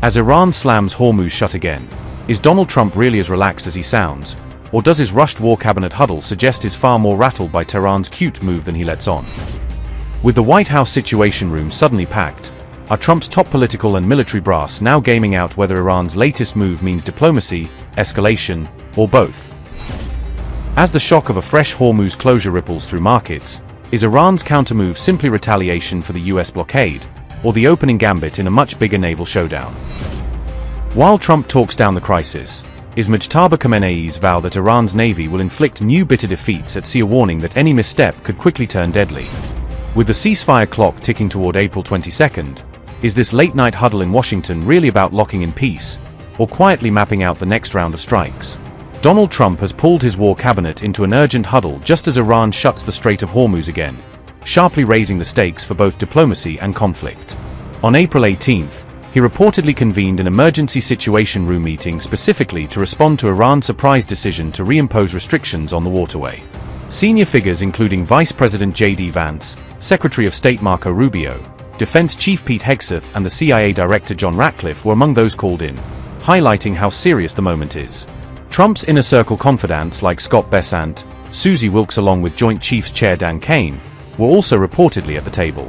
As Iran slams Hormuz shut again, is Donald Trump really as relaxed as he sounds, or does his rushed war cabinet huddle suggest he's far more rattled by Tehran's cute move than he lets on? With the White House Situation Room suddenly packed, are Trump's top political and military brass now gaming out whether Iran's latest move means diplomacy, escalation, or both? As the shock of a fresh Hormuz closure ripples through markets, is Iran's countermove simply retaliation for the US blockade, or the opening gambit in a much bigger naval showdown? While Trump talks down the crisis, is Mojtaba Khamenei's vow that Iran's navy will inflict new bitter defeats at sea a warning that any misstep could quickly turn deadly? With the ceasefire clock ticking toward April 22nd, is this late-night huddle in Washington really about locking in peace, or quietly mapping out the next round of strikes? Donald Trump has pulled his war cabinet into an urgent huddle just as Iran shuts the Strait of Hormuz again, sharply raising the stakes for both diplomacy and conflict. On April 18th, he reportedly convened an emergency situation room meeting specifically to respond to Iran's surprise decision to reimpose restrictions on the waterway. Senior figures including Vice President J.D. Vance, Secretary of State Marco Rubio, Defense Chief Pete Hegseth and the CIA Director John Ratcliffe were among those called in, highlighting how serious the moment is. Trump's inner circle confidants like Scott Bessant, Susie Wilkes along with Joint Chiefs Chair Dan Kane, were also reportedly at the table.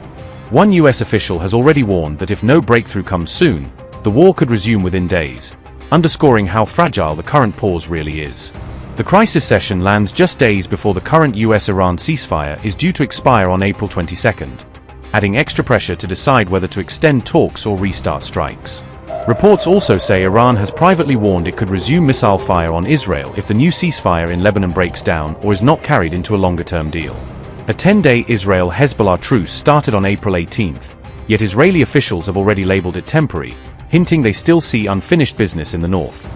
One U.S. official has already warned that if no breakthrough comes soon, the war could resume within days, underscoring how fragile the current pause really is. The crisis session lands just days before the current U.S.-Iran ceasefire is due to expire on April 22nd, adding extra pressure to decide whether to extend talks or restart strikes. Reports also say Iran has privately warned it could resume missile fire on Israel if the new ceasefire in Lebanon breaks down or is not carried into a longer-term deal. A 10-day Israel-Hezbollah truce started on April 18th, yet Israeli officials have already labeled it temporary, hinting they still see unfinished business in the north.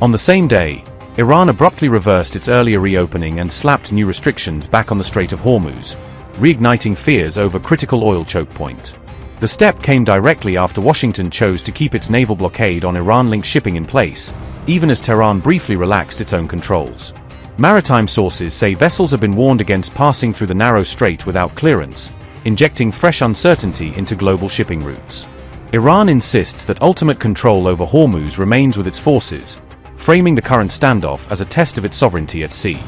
On the same day, Iran abruptly reversed its earlier reopening and slapped new restrictions back on the Strait of Hormuz, reigniting fears over critical oil choke point. The step came directly after Washington chose to keep its naval blockade on Iran-linked shipping in place, even as Tehran briefly relaxed its own controls. Maritime sources say vessels have been warned against passing through the narrow strait without clearance, injecting fresh uncertainty into global shipping routes. Iran insists that ultimate control over Hormuz remains with its forces, framing the current standoff as a test of its sovereignty at sea.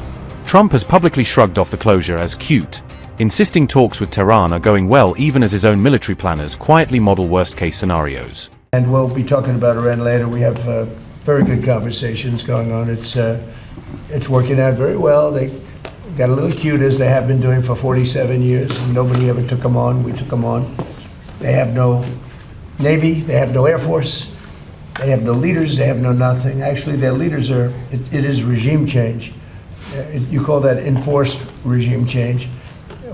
Trump has publicly shrugged off the closure as cute, insisting talks with Tehran are going well even as his own military planners quietly model worst-case scenarios. And we'll be talking about Iran later. We have very good conversations going on. It's working out very well. They got a little cute as they have been doing for 47 years. Nobody ever took them on. We took them on. They have no Navy. They have no Air Force. They have no leaders. They have no nothing. Actually, their leaders are, it is regime change. You call that enforced regime change.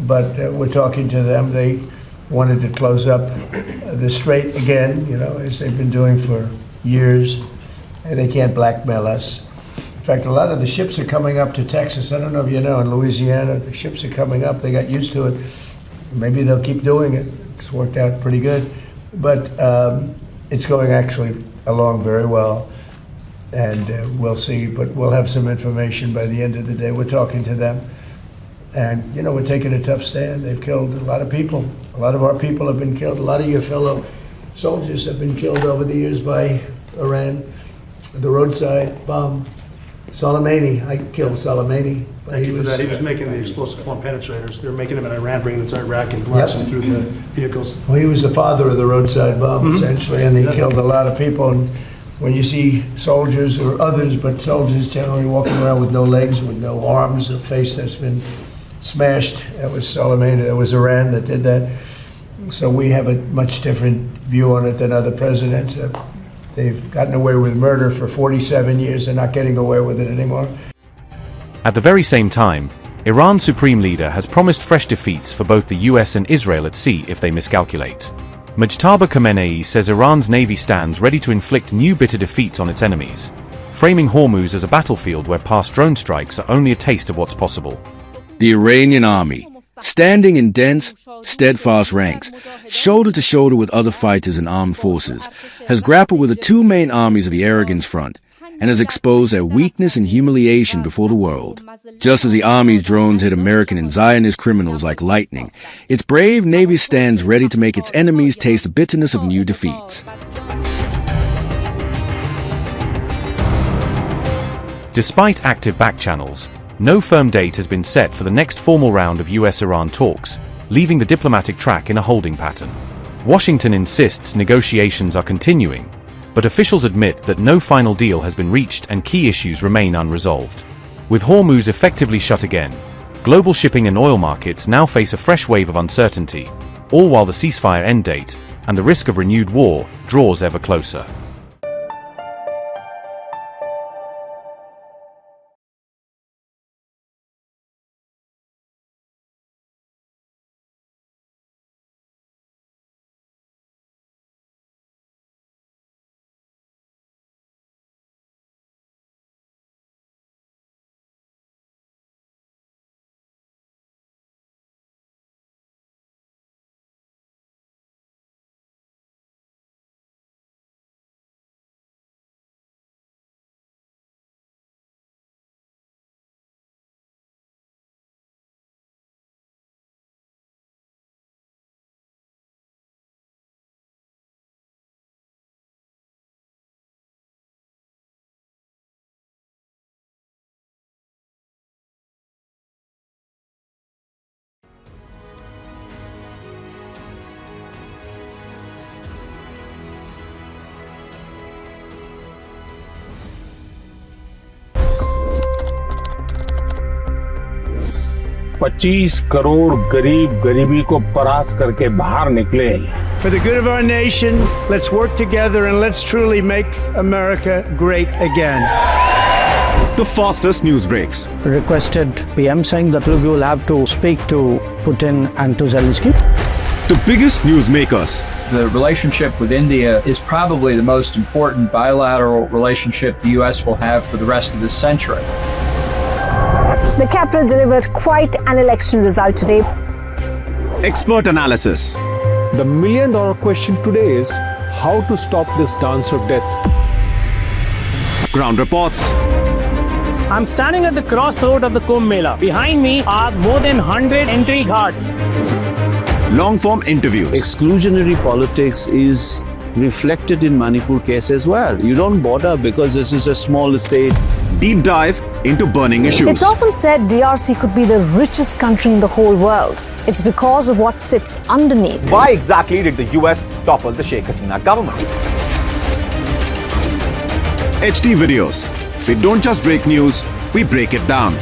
But we're talking to them. They wanted to close up the strait again, as they've been doing for years. And they can't blackmail us. In fact, a lot of the ships are coming up to Texas. I don't know if you know, in Louisiana, the ships are coming up. They got used to it. Maybe they'll keep doing it. It's worked out pretty good. But it's going actually along very well. And we'll see. But we'll have some information by the end of the day. We're talking to them. And, we're taking a tough stand. They've killed a lot of people. A lot of our people have been killed. A lot of your fellow soldiers have been killed over the years by Iran. The roadside bomb. Soleimani, I killed Soleimani. Thank you for that. He was making the explosive form penetrators. They're making them in Iran, bringing them to Iraq and blasting through the vehicles. Well, he was the father of the roadside bomb, essentially, and he killed a lot of people. And when you see soldiers or others, but soldiers generally walking around with no legs, with no arms, a face that's been smashed, that was Soleimani, that was Iran that did that. So we have a much different view on it than other presidents. They've gotten away with murder for 47 years. They're not getting away with it anymore. At the very same time, Iran's supreme leader has promised fresh defeats for both the US and Israel at sea if they miscalculate. Mojtaba Khamenei says Iran's navy stands ready to inflict new bitter defeats on its enemies, framing Hormuz as a battlefield where past drone strikes are only a taste of what's possible. The Iranian army, standing in dense, steadfast ranks, shoulder to shoulder with other fighters and armed forces, has grappled with the two main armies of the Aragon's front, and has exposed their weakness and humiliation before the world. Just as the Army's drones hit American and Zionist criminals like lightning, its brave Navy stands ready to make its enemies taste the bitterness of new defeats. Despite active backchannels, no firm date has been set for the next formal round of U.S.-Iran talks, leaving the diplomatic track in a holding pattern. Washington insists negotiations are continuing, but officials admit that no final deal has been reached and key issues remain unresolved. With Hormuz effectively shut again, global shipping and oil markets now face a fresh wave of uncertainty, all while the ceasefire end date, and the risk of renewed war, draws ever closer. $25 crore गरीब गरीबी को परास्त करके बाहर निकले। For the good of our nation, let's work together and let's truly make America great again. The fastest news breaks. Requested PM saying that we will have to speak to Putin and to Zelensky. The biggest news makers. The relationship with India is probably the most important bilateral relationship the U.S. will have for the rest of this century. The capital delivered quite an election result today. Expert analysis. The million-dollar question today is how to stop this dance of death. Ground reports. I'm standing at the crossroad of the Kumbh Mela. Behind me are more than 100 entry guards. Long-form interviews. Exclusionary politics is reflected in Manipur case as well. You don't bother because this is a small state. Deep dive into burning issues. It's often said DRC could be the richest country in the whole world. It's because of what sits underneath. Why exactly did the US topple the Sheikh Hasina government? HT videos. We don't just break news, we break it down.